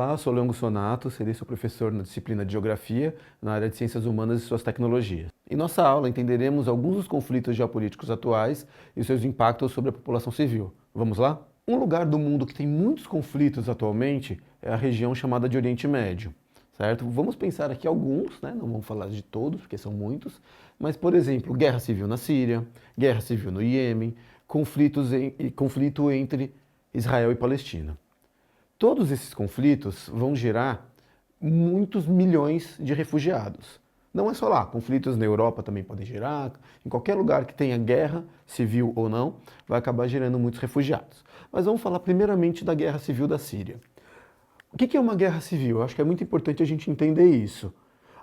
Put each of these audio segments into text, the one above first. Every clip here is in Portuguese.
Olá, eu sou Leongo Sonato, serei seu professor na disciplina de Geografia, na área de Ciências Humanas e Suas Tecnologias. Em nossa aula entenderemos alguns dos conflitos geopolíticos atuais e seus impactos sobre a população civil. Vamos lá? Um lugar do mundo que tem muitos conflitos atualmente é a região chamada de Oriente Médio, certo? Vamos pensar aqui alguns, né? Não vamos falar de todos, porque são muitos, mas, por exemplo, guerra civil na Síria, guerra civil no Iêmen, conflito entre Israel e Palestina. Todos esses conflitos vão gerar muitos milhões de refugiados. Não é só lá, conflitos na Europa também podem gerar, em qualquer lugar que tenha guerra, civil ou não, vai acabar gerando muitos refugiados. Mas vamos falar primeiramente da guerra civil da Síria. O que é uma guerra civil? Eu acho que é muito importante a gente entender isso.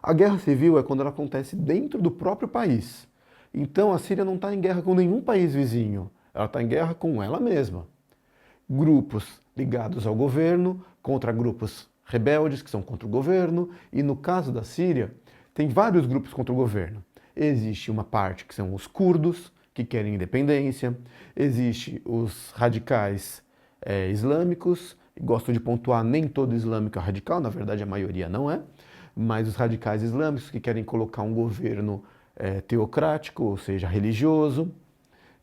A guerra civil é quando ela acontece dentro do próprio país. Então a Síria não está em guerra com nenhum país vizinho, ela está em guerra com ela mesma. Grupos ligados ao governo contra grupos rebeldes que são contra o governo, e no caso da Síria, tem vários grupos contra o governo. Existe uma parte que são os curdos, que querem independência, existe os radicais islâmicos, e gosto de pontuar, nem todo islâmico é radical, na verdade a maioria não é, mas os radicais islâmicos que querem colocar um governo teocrático, ou seja, religioso,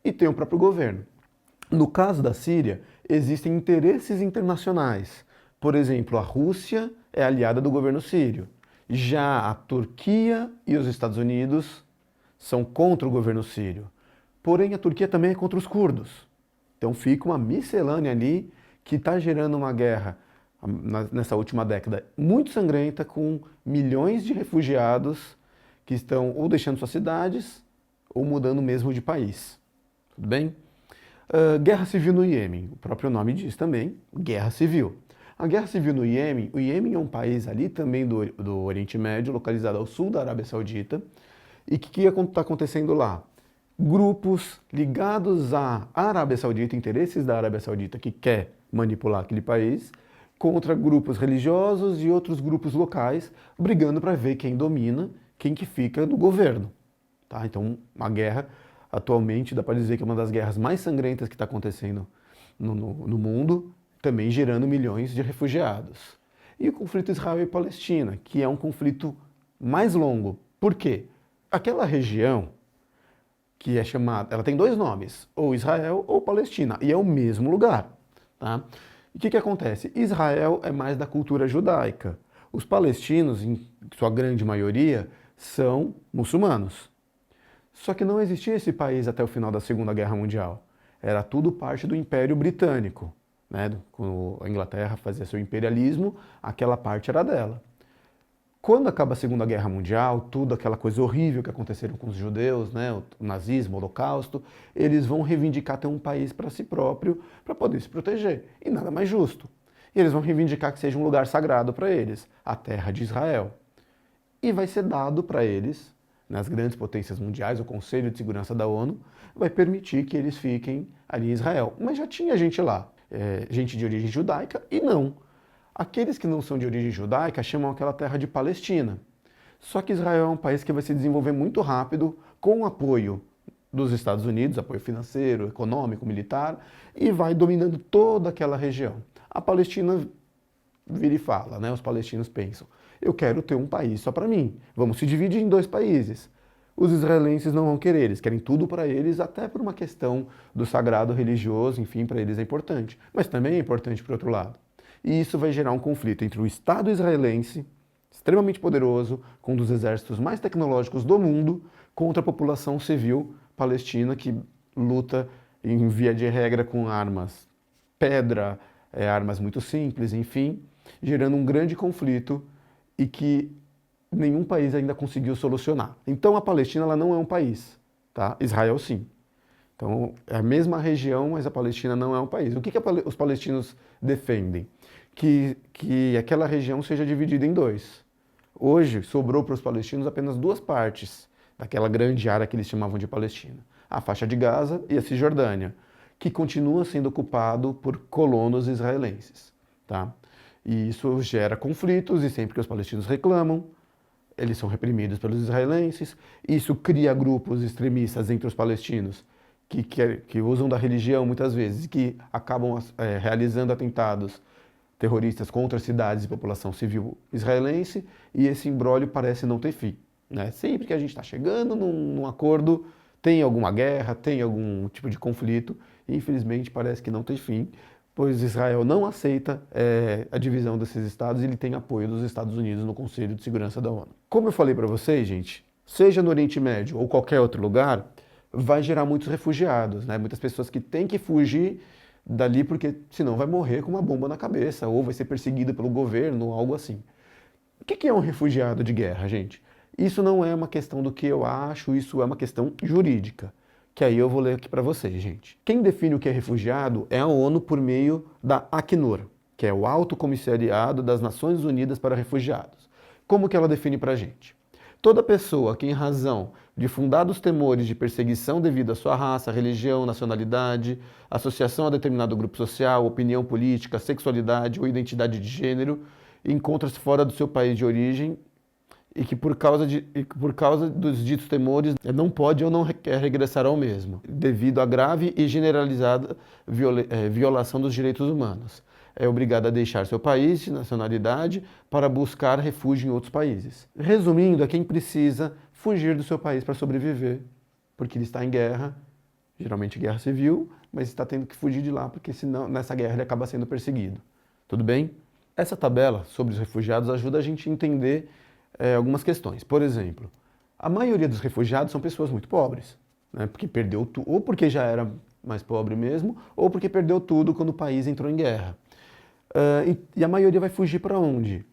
e tem o próprio governo. No caso da Síria, existem interesses internacionais. Por exemplo, a Rússia é aliada do governo sírio. Já a Turquia e os Estados Unidos são contra o governo sírio. Porém, a Turquia também é contra os curdos. Então fica uma miscelânea ali que está gerando uma guerra nessa última década muito sangrenta, com milhões de refugiados que estão ou deixando suas cidades ou mudando mesmo de país. Tudo bem? Guerra civil no Iêmen, o próprio nome diz também, guerra civil. A guerra civil no Iêmen, o Iêmen é um país ali também do Oriente Médio, localizado ao sul da Arábia Saudita. E o que está acontecendo lá? Grupos ligados à Arábia Saudita, interesses da Arábia Saudita que quer manipular aquele país, contra grupos religiosos e outros grupos locais, brigando para ver quem domina, quem que fica no governo. Tá? Então, uma guerra, atualmente, dá para dizer que é uma das guerras mais sangrentas que está acontecendo no mundo, também gerando milhões de refugiados. E o conflito Israel e Palestina, que é um conflito mais longo. Por quê? Aquela região que é chamada, ela tem dois nomes, ou Israel ou Palestina, e é o mesmo lugar. Tá? E o que acontece? Israel é mais da cultura judaica. Os palestinos, em sua grande maioria, são muçulmanos. Só que não existia esse país até o final da Segunda Guerra Mundial. Era tudo parte do Império Britânico. Né? Quando a Inglaterra fazia seu imperialismo, aquela parte era dela. Quando acaba a Segunda Guerra Mundial, tudo aquela coisa horrível que aconteceram com os judeus, né? O nazismo, o holocausto, eles vão reivindicar ter um país para si próprio, para poder se proteger. E nada mais justo. E eles vão reivindicar que seja um lugar sagrado para eles, a terra de Israel. E vai ser dado para eles, nas grandes potências mundiais, o Conselho de Segurança da ONU, vai permitir que eles fiquem ali em Israel. Mas já tinha gente lá, gente de origem judaica e não. Aqueles que não são de origem judaica chamam aquela terra de Palestina. Só que Israel é um país que vai se desenvolver muito rápido, com o apoio dos Estados Unidos, apoio financeiro, econômico, militar, e vai dominando toda aquela região. A Palestina vira e fala, né? Os palestinos pensam, eu quero ter um país só para mim, vamos se dividir em dois países. Os israelenses não vão querer, eles querem tudo para eles, até por uma questão do sagrado religioso, enfim, para eles é importante. Mas também é importante para o outro lado. E isso vai gerar um conflito entre o Estado israelense, extremamente poderoso, com um dos exércitos mais tecnológicos do mundo, contra a população civil palestina que luta em via de regra com armas pedra, armas muito simples, enfim, gerando um grande conflito e que nenhum país ainda conseguiu solucionar. Então a Palestina ela não é um país, tá? Israel sim. Então é a mesma região, mas a Palestina não é um país. O que os palestinos defendem? Que aquela região seja dividida em dois. Hoje sobrou para os palestinos apenas duas partes daquela grande área que eles chamavam de Palestina. A faixa de Gaza e a Cisjordânia, que continua sendo ocupado por colonos israelenses. Tá? E isso gera conflitos e sempre que os palestinos reclamam, eles são reprimidos pelos israelenses. Isso cria grupos extremistas entre os palestinos que usam da religião muitas vezes, que acabam realizando atentados terroristas contra cidades e população civil israelense, e esse imbróglio parece não ter fim, né? Sempre que a gente está chegando num acordo, tem alguma guerra, tem algum tipo de conflito, e infelizmente parece que não tem fim, pois Israel não aceita a divisão desses estados e ele tem apoio dos Estados Unidos no Conselho de Segurança da ONU. Como eu falei para vocês, gente, seja no Oriente Médio ou qualquer outro lugar, vai gerar muitos refugiados, né? Muitas pessoas que têm que fugir dali porque senão vai morrer com uma bomba na cabeça ou vai ser perseguido pelo governo, algo assim. O que é um refugiado de guerra, gente? Isso não é uma questão do que eu acho, isso é uma questão jurídica, que aí eu vou ler aqui para vocês, gente. Quem define o que é refugiado é a ONU por meio da Acnur, que é o Alto Comissariado das Nações Unidas para Refugiados. Como que ela define para a gente? Toda pessoa que, em razão de fundados temores de perseguição devido à sua raça, religião, nacionalidade, associação a determinado grupo social, opinião política, sexualidade ou identidade de gênero, encontra-se fora do seu país de origem e que por causa dos ditos temores não pode ou não quer regressar ao mesmo, devido à grave e generalizada violação dos direitos humanos. É obrigado a deixar seu país de nacionalidade para buscar refúgio em outros países. Resumindo, é quem precisa fugir do seu país para sobreviver, porque ele está em guerra, geralmente guerra civil, mas está tendo que fugir de lá, porque senão nessa guerra ele acaba sendo perseguido. Tudo bem? Essa tabela sobre os refugiados ajuda a gente a entender algumas questões. Por exemplo, a maioria dos refugiados são pessoas muito pobres, né? Porque perdeu tudo, ou porque já era mais pobre mesmo, ou porque perdeu tudo quando o país entrou em guerra. E a maioria vai fugir para onde?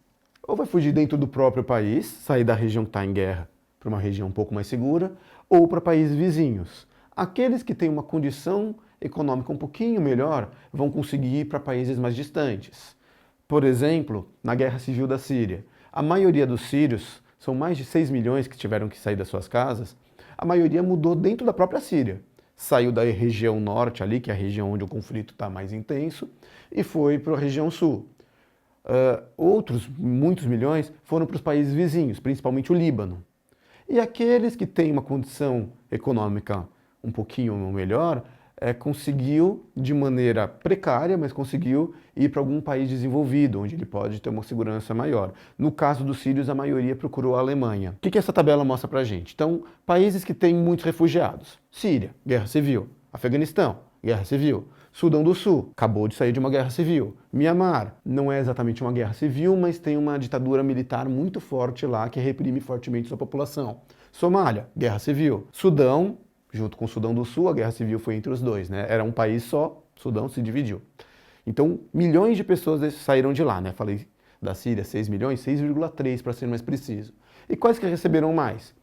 Ou vai fugir dentro do próprio país, sair da região que está em guerra para uma região um pouco mais segura, ou para países vizinhos. Aqueles que têm uma condição econômica um pouquinho melhor vão conseguir ir para países mais distantes. Por exemplo, na Guerra Civil da Síria, a maioria dos sírios, são mais de 6 milhões que tiveram que sair das suas casas, a maioria mudou dentro da própria Síria. Saiu da região norte ali, que é a região onde o conflito está mais intenso, e foi para a região sul. Outros, muitos milhões, foram para os países vizinhos, principalmente o Líbano. E aqueles que têm uma condição econômica um pouquinho melhor, conseguiu, de maneira precária, mas conseguiu ir para algum país desenvolvido, onde ele pode ter uma segurança maior. No caso dos sírios, a maioria procurou a Alemanha. O que essa tabela mostra para a gente? Então, países que têm muitos refugiados. Síria, guerra civil. Afeganistão, guerra civil. Sudão do Sul, acabou de sair de uma guerra civil. Mianmar, não é exatamente uma guerra civil, mas tem uma ditadura militar muito forte lá que reprime fortemente sua população. Somália, guerra civil. Sudão, junto com o Sudão do Sul, a guerra civil foi entre os dois, né? Era um país só, Sudão se dividiu. Então, milhões de pessoas saíram de lá, né? Falei da Síria, 6 milhões, 6,3 para ser mais preciso. E quais que receberam mais?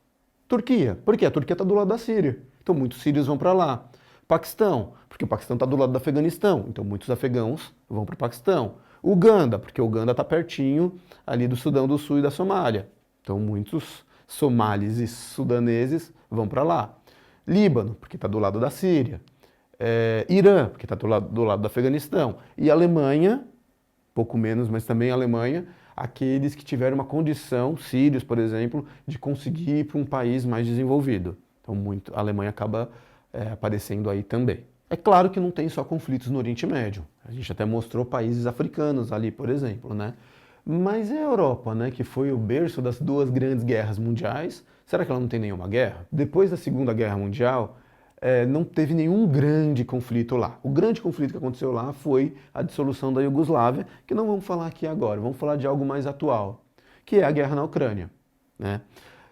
Turquia. Por quê? A Turquia está do lado da Síria. Então, muitos sírios vão para lá. Paquistão, porque o Paquistão está do lado do Afeganistão, então muitos afegãos vão para o Paquistão. Uganda, porque Uganda está pertinho ali do Sudão do Sul e da Somália. Então muitos somalis e sudaneses vão para lá. Líbano, porque está do lado da Síria. Irã, porque está do lado do Afeganistão. E Alemanha, pouco menos, mas também a Alemanha, aqueles que tiveram uma condição, sírios, por exemplo, de conseguir ir para um país mais desenvolvido. Então a Alemanha acaba aparecendo aí também. É claro que não tem só conflitos no Oriente Médio. A gente até mostrou países africanos ali, por exemplo, né? Mas é a Europa, né, que foi o berço das duas grandes guerras mundiais. Será que ela não tem nenhuma guerra? Depois da Segunda Guerra Mundial, não teve nenhum grande conflito lá. O grande conflito que aconteceu lá foi a dissolução da Iugoslávia, que não vamos falar aqui agora, vamos falar de algo mais atual, que é a guerra na Ucrânia, né?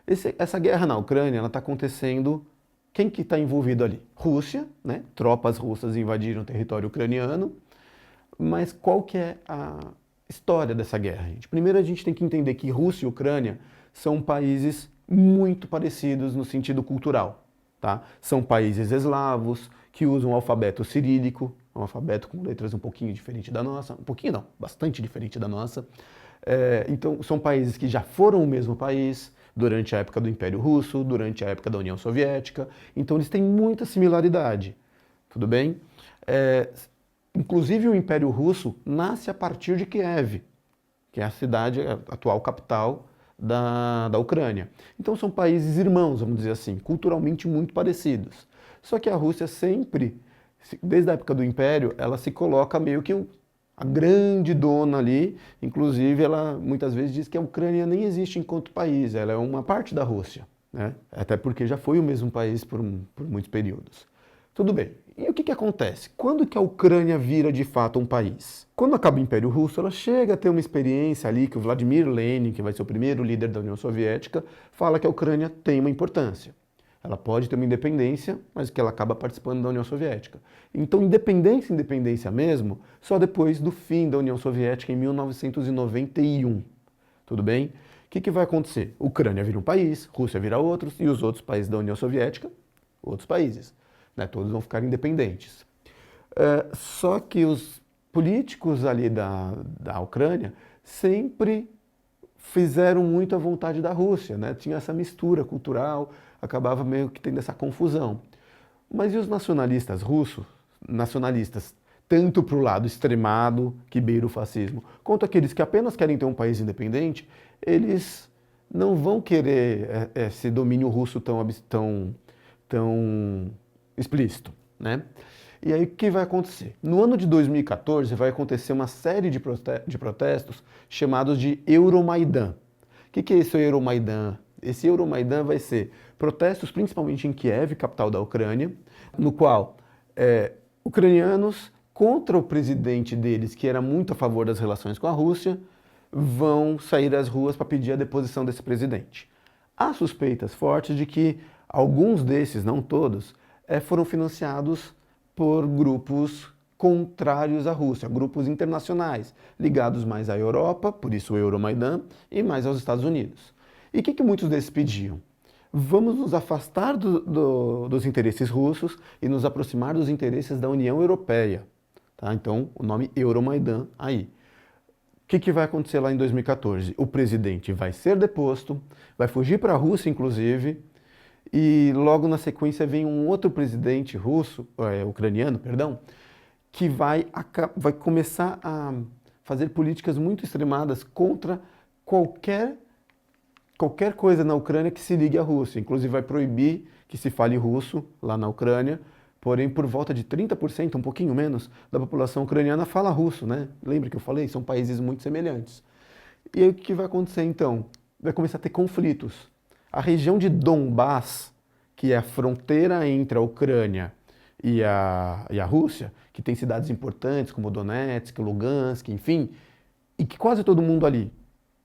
Essa guerra na Ucrânia está acontecendo. Quem que está envolvido ali? Rússia, né? Tropas russas invadiram o território ucraniano. Mas qual que é a história dessa guerra, gente? Primeiro a gente tem que entender que Rússia e Ucrânia são países muito parecidos no sentido cultural, tá? São países eslavos que usam o alfabeto cirílico, um alfabeto com letras um pouquinho diferente da nossa, um pouquinho não, bastante diferente da nossa. Então são países que já foram o mesmo país durante a época do Império Russo, durante a época da União Soviética, então eles têm muita similaridade, tudo bem? Inclusive o Império Russo nasce a partir de Kiev, que é a cidade, a atual capital da Ucrânia. Então são países irmãos, vamos dizer assim, culturalmente muito parecidos. Só que a Rússia sempre, desde a época do Império, ela se coloca meio que a grande dona ali. Inclusive, ela muitas vezes diz que a Ucrânia nem existe enquanto país, ela é uma parte da Rússia, né? Até porque já foi o mesmo país por muitos períodos. Tudo bem. E o que acontece? Quando que a Ucrânia vira de fato um país? Quando acaba o Império Russo, ela chega a ter uma experiência ali que o Vladimir Lenin, que vai ser o primeiro líder da União Soviética, fala que a Ucrânia tem uma importância. Ela pode ter uma independência, mas que ela acaba participando da União Soviética. Então, independência mesmo, só depois do fim da União Soviética em 1991. Tudo bem? O que vai acontecer? Ucrânia vira um país, Rússia vira outros, e os outros países da União Soviética, outros países. Né? Todos vão ficar independentes. Só que os políticos ali da Ucrânia sempre fizeram muito à vontade da Rússia, né? Tinha essa mistura cultural, acabava meio que tendo essa confusão. Mas e os nacionalistas russos, nacionalistas tanto para o lado extremado, que beira o fascismo, quanto aqueles que apenas querem ter um país independente, eles não vão querer esse domínio russo tão explícito, né? E aí o que vai acontecer? No ano de 2014 vai acontecer uma série de protestos chamados de Euromaidan. O que é esse Euromaidan? Esse Euromaidan vai ser protestos principalmente em Kiev, capital da Ucrânia, no qual ucranianos contra o presidente deles, que era muito a favor das relações com a Rússia, vão sair às ruas para pedir a deposição desse presidente. Há suspeitas fortes de que alguns desses, não todos, foram financiados por grupos contrários à Rússia, grupos internacionais, ligados mais à Europa, por isso o Euromaidan, e mais aos Estados Unidos. E o que muitos desses pediam? Vamos nos afastar dos interesses russos e nos aproximar dos interesses da União Europeia. Tá? Então, o nome Euromaidan aí. O que vai acontecer lá em 2014? O presidente vai ser deposto, vai fugir para a Rússia, inclusive, e logo na sequência vem um outro presidente ucraniano, que vai começar a fazer políticas muito extremadas contra qualquer coisa na Ucrânia que se ligue à Rússia. Inclusive vai proibir que se fale russo lá na Ucrânia, porém por volta de 30%, um pouquinho menos, da população ucraniana fala russo, né? Lembra que eu falei? São países muito semelhantes. E aí o que vai acontecer então? Vai começar a ter conflitos. A região de Donbás, que é a fronteira entre a Ucrânia e a Rússia, que tem cidades importantes como Donetsk, Lugansk, enfim, e que quase todo mundo ali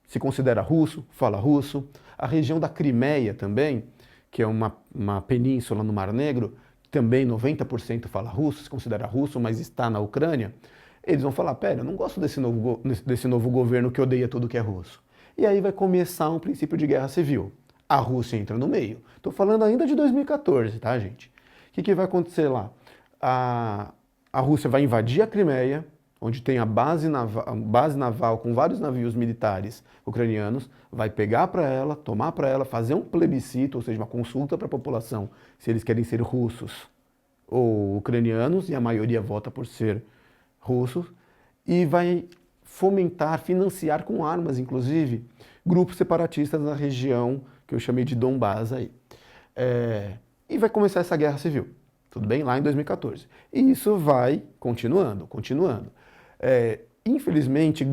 se considera russo, fala russo. A região da Crimeia também, que é uma península no Mar Negro, também 90% fala russo, se considera russo, mas está na Ucrânia. Eles vão falar, pera, eu não gosto desse novo governo que odeia tudo que é russo. E aí vai começar um princípio de guerra civil. A Rússia entra no meio. Estou falando ainda de 2014, tá, gente? O que vai acontecer lá? A Rússia vai invadir a Crimeia, onde tem a base naval com vários navios militares ucranianos, vai pegar para ela, tomar para ela, fazer um plebiscito, ou seja, uma consulta para a população, se eles querem ser russos ou ucranianos, e a maioria vota por ser russos, e vai fomentar, financiar com armas, inclusive, grupos separatistas na região que eu chamei de Donbás aí. E vai começar essa guerra civil, tudo bem? Lá em 2014. E isso vai continuando. Infelizmente,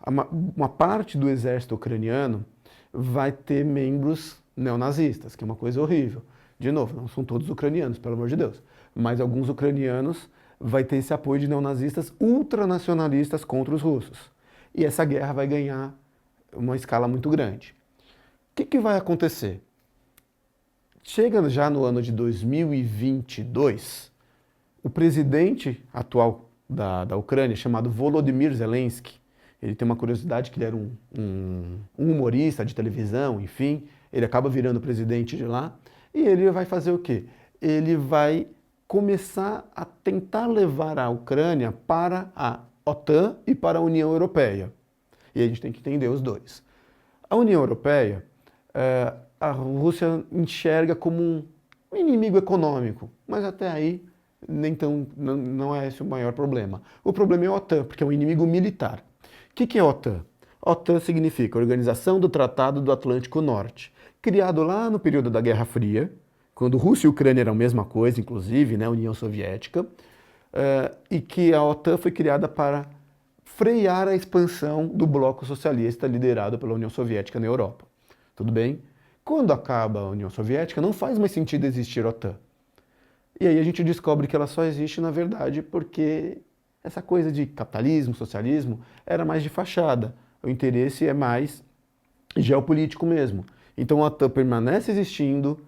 uma parte do exército ucraniano vai ter membros neonazistas, que é uma coisa horrível. De novo, não são todos ucranianos, pelo amor de Deus, mas alguns ucranianos vai ter esse apoio de neonazistas ultranacionalistas contra os russos. E essa guerra vai ganhar uma escala muito grande. O que vai acontecer? Chega já no ano de 2022, o presidente atual da Ucrânia, chamado Volodymyr Zelensky, ele tem uma curiosidade que ele era um humorista de televisão, enfim, ele acaba virando presidente de lá, e ele vai fazer o quê? Ele vai começar a tentar levar a Ucrânia para a OTAN e para a União Europeia. E a gente tem que entender os dois. A União Europeia, a Rússia enxerga como um inimigo econômico, mas até aí não é esse o maior problema. O problema é a OTAN, porque é um inimigo militar. O que é a OTAN? A OTAN significa Organização do Tratado do Atlântico Norte, criado lá no período da Guerra Fria, quando Rússia e Ucrânia eram a mesma coisa, inclusive, né, União Soviética, e que a OTAN foi criada para frear a expansão do bloco socialista liderado pela União Soviética na Europa. Tudo bem? Quando acaba a União Soviética, não faz mais sentido existir a OTAN. E aí a gente descobre que ela só existe, na verdade, porque essa coisa de capitalismo, socialismo, era mais de fachada. O interesse é mais geopolítico mesmo. Então a OTAN permanece existindo,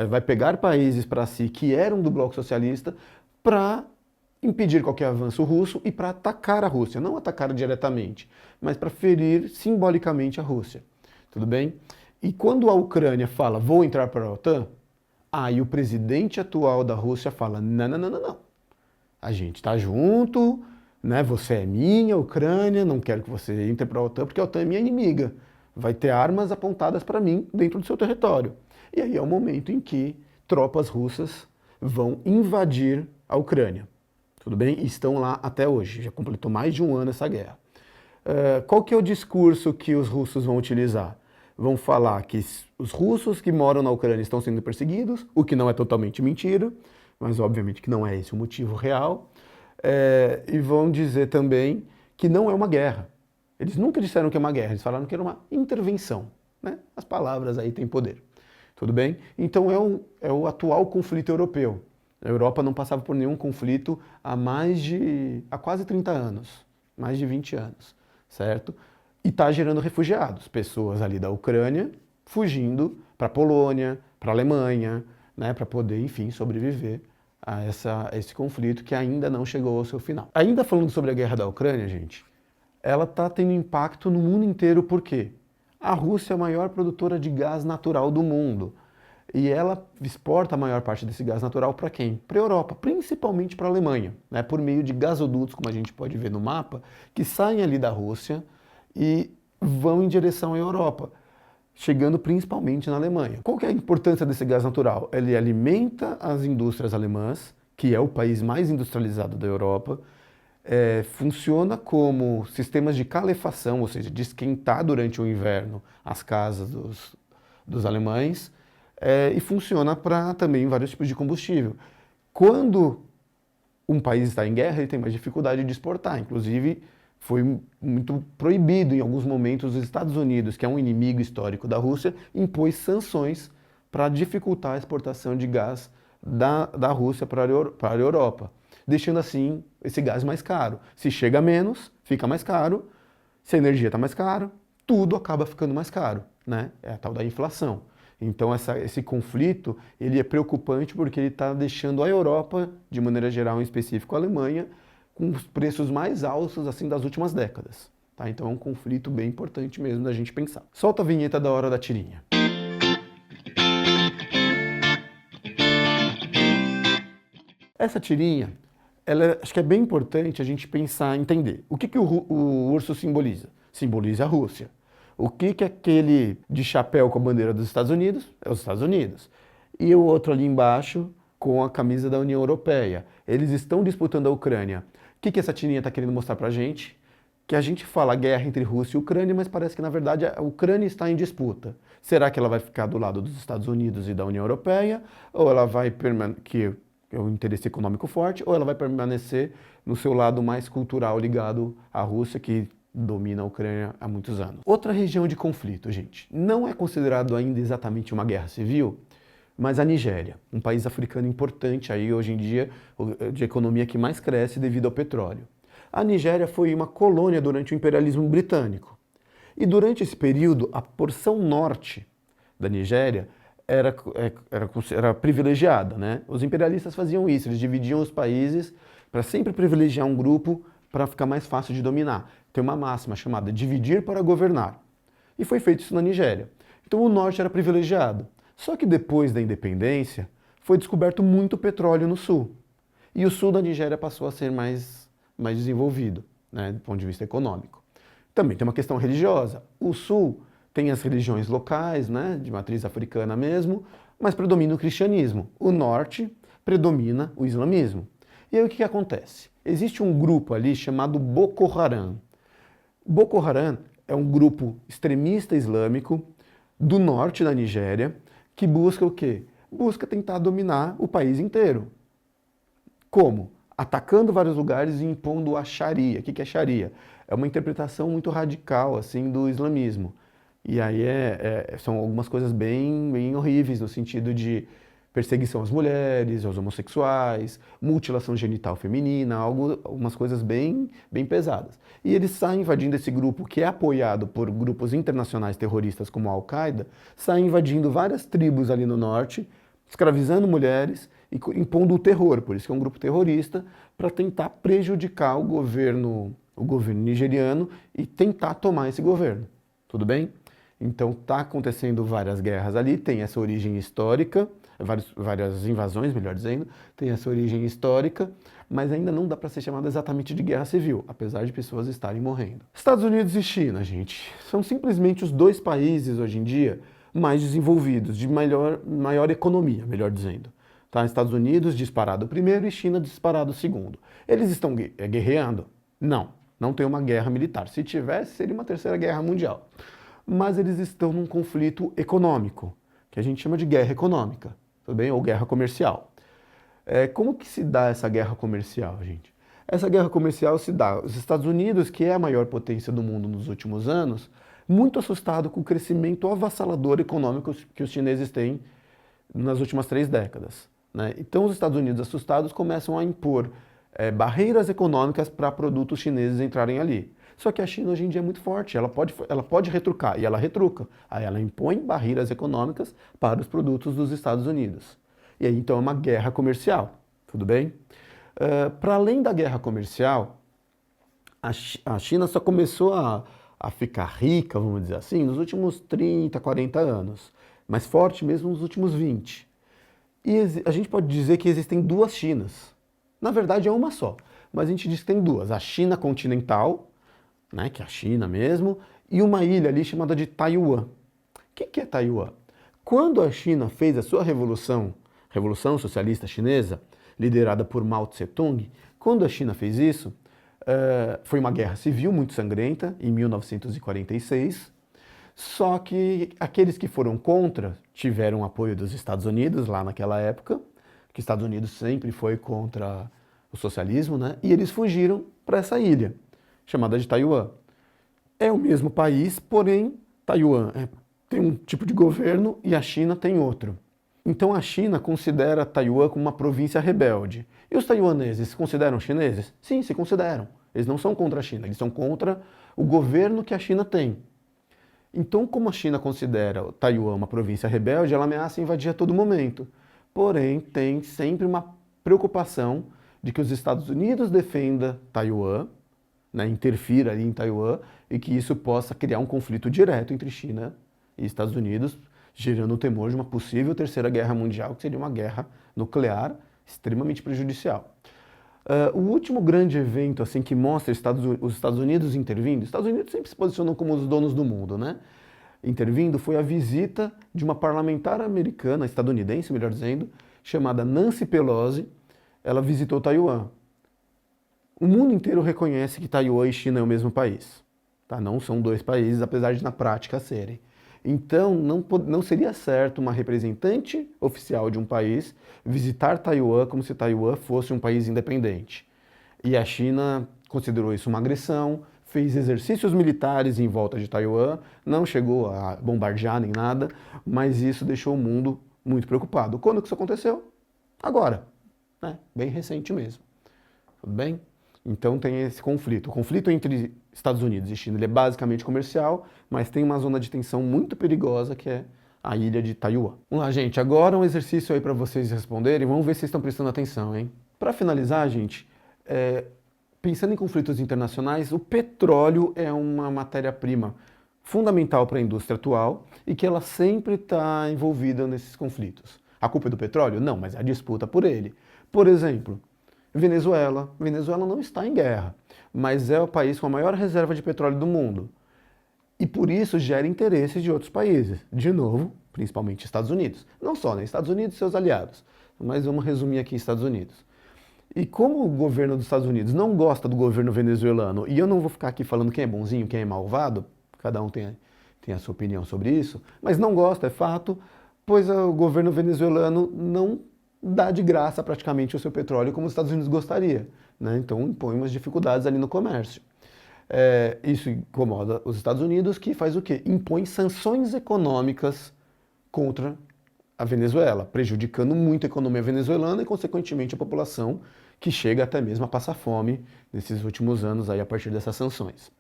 vai pegar países para si que eram do bloco socialista para impedir qualquer avanço russo e para atacar a Rússia. Não atacar diretamente, mas para ferir simbolicamente a Rússia. Tudo bem? E quando a Ucrânia fala, vou entrar para a OTAN, aí o presidente atual da Rússia fala, não, não, não, não, não. A gente está junto, né? Você é minha, Ucrânia, não quero que você entre para a OTAN, porque a OTAN é minha inimiga. Vai ter armas apontadas para mim dentro do seu território. E aí é o momento em que tropas russas vão invadir a Ucrânia. Tudo bem? E estão lá até hoje, já completou mais de um ano essa guerra. Qual que é o discurso que os russos vão utilizar? Vão falar que os russos que moram na Ucrânia estão sendo perseguidos, o que não é totalmente mentira, mas obviamente que não é esse o motivo real. E vão dizer também que não é uma guerra. Eles nunca disseram que é uma guerra, eles falaram que era uma intervenção. Né? As palavras aí têm poder. Tudo bem? Então é o atual conflito europeu. A Europa não passava por nenhum conflito há quase 30 anos, mais de 20 anos, certo? E está gerando refugiados, pessoas ali da Ucrânia fugindo para a Polônia, para a Alemanha, né, para poder, enfim, sobreviver a esse conflito que ainda não chegou ao seu final. Ainda falando sobre a guerra da Ucrânia, gente, ela está tendo impacto no mundo inteiro, por quê? A Rússia é a maior produtora de gás natural do mundo. E ela exporta a maior parte desse gás natural para quem? Para a Europa, principalmente para a Alemanha, né? Por meio de gasodutos, como a gente pode ver no mapa, que saem ali da Rússia e vão em direção à Europa, chegando principalmente na Alemanha. Qual que é a importância desse gás natural? Ele alimenta as indústrias alemãs, que é o país mais industrializado da Europa, funciona como sistemas de calefação, ou seja, de esquentar durante o inverno as casas dos alemães, e funciona para também vários tipos de combustível. Quando um país está em guerra, ele tem mais dificuldade de exportar. Inclusive, foi muito proibido em alguns momentos os Estados Unidos, que é um inimigo histórico da Rússia, impôs sanções para dificultar a exportação de gás da Rússia para a Europa, deixando assim esse gás mais caro. Se chega menos, fica mais caro. Se a energia está mais cara, tudo acaba ficando mais caro, né? É a tal da inflação. Então esse conflito ele é preocupante porque ele está deixando a Europa, de maneira geral, em específico a Alemanha, com os preços mais altos assim das últimas décadas. Tá? Então é um conflito bem importante mesmo da gente pensar. Solta a vinheta da hora da tirinha. Essa tirinha, acho que é bem importante a gente pensar, entender. O que o urso simboliza? Simboliza a Rússia. O que aquele de chapéu com a bandeira dos Estados Unidos? É os Estados Unidos. E o outro ali embaixo com a camisa da União Europeia. Eles estão disputando a Ucrânia. O que essa tirinha está querendo mostrar pra gente? Que a gente fala guerra entre Rússia e Ucrânia, mas parece que na verdade a Ucrânia está em disputa. Será que ela vai ficar do lado dos Estados Unidos e da União Europeia? Ou ela vai permanecer, que é o interesse econômico forte, ou ela vai permanecer no seu lado mais cultural ligado à Rússia, que domina a Ucrânia há muitos anos. Outra região de conflito, gente, não é considerado ainda exatamente uma guerra civil, mas a Nigéria, um país africano importante aí hoje em dia, de economia que mais cresce devido ao petróleo. A Nigéria foi uma colônia durante o imperialismo britânico. E durante esse período, a porção norte da Nigéria era privilegiada, né? Os imperialistas faziam isso, eles dividiam os países para sempre privilegiar um grupo para ficar mais fácil de dominar. Tem uma máxima chamada dividir para governar. E foi feito isso na Nigéria. Então o norte era privilegiado. Só que depois da independência, foi descoberto muito petróleo no sul. E o sul da Nigéria passou a ser mais desenvolvido, né, do ponto de vista econômico. Também tem uma questão religiosa. O sul tem as religiões locais, né, de matriz africana mesmo, mas predomina o cristianismo. O norte predomina o islamismo. E aí o que acontece? Existe um grupo ali chamado Boko Haram. Boko Haram é um grupo extremista islâmico do norte da Nigéria que busca o quê? Busca tentar dominar o país inteiro. Como? atacando vários lugares e impondo a Sharia. O que é Sharia? É uma interpretação muito radical assim do islamismo. E aí são algumas coisas bem horríveis, no sentido de perseguição às mulheres, aos homossexuais, mutilação genital feminina, algumas coisas bem pesadas. E eles saem invadindo esse grupo, que é apoiado por grupos internacionais terroristas como a Al-Qaeda, saem invadindo várias tribos ali no norte, escravizando mulheres e impondo o terror, por isso que é um grupo terrorista, para tentar prejudicar o governo nigeriano e tentar tomar esse governo. Tudo bem? Então está acontecendo várias guerras ali, tem essa origem histórica, várias invasões, melhor dizendo, tem essa origem histórica, mas ainda não dá para ser chamada exatamente de guerra civil, apesar de pessoas estarem morrendo. Estados Unidos e China, gente, são simplesmente os dois países hoje em dia mais desenvolvidos, de maior economia, melhor dizendo. Tá? Estados Unidos disparado primeiro e China disparado segundo. Eles estão guerreando? Não tem uma guerra militar. Se tivesse, seria uma terceira guerra mundial. Mas eles estão num conflito econômico, que a gente chama de guerra econômica, tudo bem? Ou guerra comercial. Como que se dá essa guerra comercial, gente? Essa guerra comercial se dá, os Estados Unidos, que é a maior potência do mundo nos últimos anos, muito assustado com o crescimento avassalador econômico que os chineses têm nas últimas 3 décadas. Né? Então os Estados Unidos assustados começam a impor barreiras econômicas para produtos chineses entrarem ali. Só que a China hoje em dia é muito forte, ela pode retrucar, e ela retruca. Aí ela impõe barreiras econômicas para os produtos dos Estados Unidos. E aí então é uma guerra comercial, tudo bem? Para além da guerra comercial, a China só começou a ficar rica, vamos dizer assim, nos últimos 30, 40 anos, mas forte mesmo nos últimos 20. E a gente pode dizer que existem 2 Chinas. Na verdade é uma só, mas a gente diz que tem 2. A China continental, né, que é a China mesmo, e uma ilha ali chamada de Taiwan. O que é Taiwan? Quando a China fez a sua Revolução Socialista Chinesa, liderada por Mao Tse-tung, quando a China fez isso, foi uma guerra civil muito sangrenta, em 1946, só que aqueles que foram contra tiveram apoio dos Estados Unidos lá naquela época, que os Estados Unidos sempre foi contra o socialismo, né? E eles fugiram para essa ilha, chamada de Taiwan. É o mesmo país, porém Taiwan tem um tipo de governo e a China tem outro. Então a China considera Taiwan como uma província rebelde. E os taiwaneses se consideram chineses? Sim, se consideram. Eles não são contra a China, eles são contra o governo que a China tem. Então, como a China considera Taiwan uma província rebelde, ela ameaça invadir a todo momento. Porém, tem sempre uma preocupação de que os Estados Unidos defenda Taiwan, né, interfira ali em Taiwan, e que isso possa criar um conflito direto entre China e Estados Unidos, gerando o temor de uma possível terceira guerra mundial, que seria uma guerra nuclear extremamente prejudicial. O último grande evento assim que mostra os Estados Unidos intervindo, os Estados Unidos sempre se posicionam como os donos do mundo, né? Intervindo, foi a visita de uma parlamentar americana, estadunidense, melhor dizendo, chamada Nancy Pelosi. Ela visitou Taiwan. O mundo inteiro reconhece que Taiwan e China é o mesmo país. Tá? Não são 2 países, apesar de na prática serem. Então, não seria certo uma representante oficial de um país visitar Taiwan como se Taiwan fosse um país independente. E a China considerou isso uma agressão, fez exercícios militares em volta de Taiwan, não chegou a bombardear nem nada, mas isso deixou o mundo muito preocupado. Quando que isso aconteceu? Agora, né? Bem recente mesmo. Tudo bem? Então tem esse conflito. O conflito entre Estados Unidos e China ele é basicamente comercial, mas tem uma zona de tensão muito perigosa que é a ilha de Taiwan. Vamos lá, gente. Agora um exercício aí para vocês responderem. Vamos ver se vocês estão prestando atenção, hein? Para finalizar, gente, pensando em conflitos internacionais, o petróleo é uma matéria-prima fundamental para a indústria atual e que ela sempre está envolvida nesses conflitos. A culpa é do petróleo? Não, mas é a disputa por ele. Por exemplo, Venezuela. Venezuela não está em guerra, mas é o país com a maior reserva de petróleo do mundo. E por isso gera interesses de outros países. De novo, principalmente Estados Unidos. Não só, né? Estados Unidos e seus aliados. Mas vamos resumir aqui Estados Unidos. E como o governo dos Estados Unidos não gosta do governo venezuelano, e eu não vou ficar aqui falando quem é bonzinho, quem é malvado, cada um tem a sua opinião sobre isso, mas não gosta, é fato, pois o governo venezuelano dá de graça praticamente o seu petróleo como os Estados Unidos gostaria, né? Então impõe umas dificuldades ali no comércio. Isso incomoda os Estados Unidos, que faz o quê? Impõe sanções econômicas contra a Venezuela, prejudicando muito a economia venezuelana e, consequentemente, a população, que chega até mesmo a passar fome nesses últimos anos aí, a partir dessas sanções.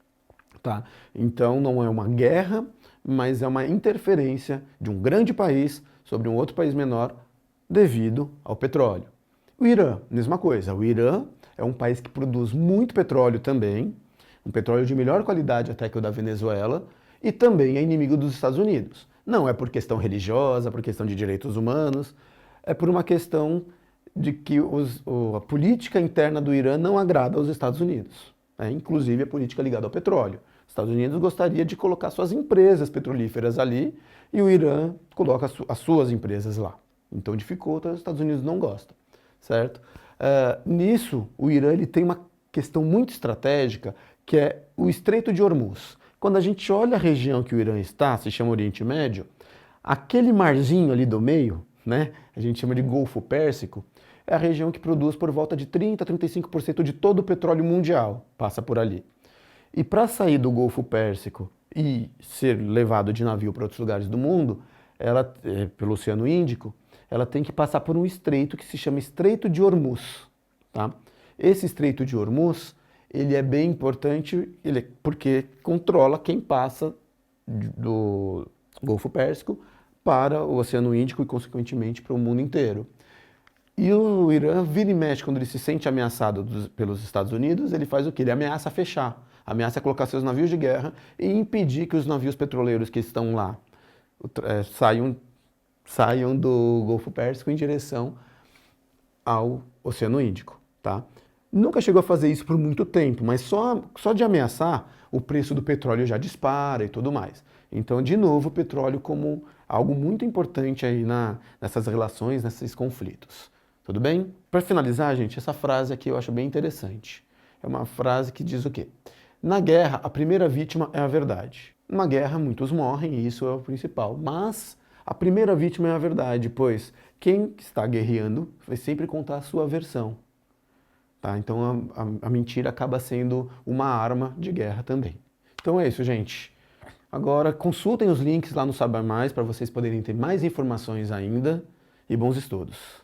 Tá? Então não é uma guerra, mas é uma interferência de um grande país sobre um outro país menor devido ao petróleo. O Irã, mesma coisa. O Irã é um país que produz muito petróleo também, um petróleo de melhor qualidade até que o da Venezuela, e também é inimigo dos Estados Unidos. Não é por questão religiosa, por questão de direitos humanos, é por uma questão de que a política interna do Irã não agrada aos Estados Unidos, né? Inclusive a política ligada ao petróleo. Os Estados Unidos gostaria de colocar suas empresas petrolíferas ali e o Irã coloca as suas empresas lá. Então dificulta, os Estados Unidos não gostam, certo? Nisso, o Irã ele tem uma questão muito estratégica que é o Estreito de Hormuz. Quando a gente olha a região que o Irã está, se chama Oriente Médio, aquele marzinho ali do meio, né, a gente chama de Golfo Pérsico, é a região que produz por volta de 30 a 35% de todo o petróleo mundial, passa por ali. E para sair do Golfo Pérsico e ser levado de navio para outros lugares do mundo, pelo Oceano Índico, ela tem que passar por um estreito que se chama Estreito de Hormuz. Tá? Esse Estreito de Hormuz, ele é bem importante porque controla quem passa do Golfo Pérsico para o Oceano Índico e, consequentemente, para o mundo inteiro. E o Irã vira e mexe quando ele se sente ameaçado pelos Estados Unidos, ele faz o quê? Ele ameaça fechar, ameaça colocar seus navios de guerra e impedir que os navios petroleiros que estão lá saiam do Golfo Pérsico em direção ao Oceano Índico, tá? Nunca chegou a fazer isso por muito tempo, mas só de ameaçar, o preço do petróleo já dispara e tudo mais. Então, de novo, o petróleo como algo muito importante aí nessas relações, nesses conflitos. Tudo bem? Para finalizar, gente, essa frase aqui eu acho bem interessante. É uma frase que diz o quê? Na guerra, a primeira vítima é a verdade. Numa guerra, muitos morrem e isso é o principal. Mas a primeira vítima é a verdade, pois quem está guerreando vai sempre contar a sua versão. Tá? Então a mentira acaba sendo uma arma de guerra também. Então é isso, gente. Agora consultem os links lá no Saiba Mais para vocês poderem ter mais informações ainda e bons estudos.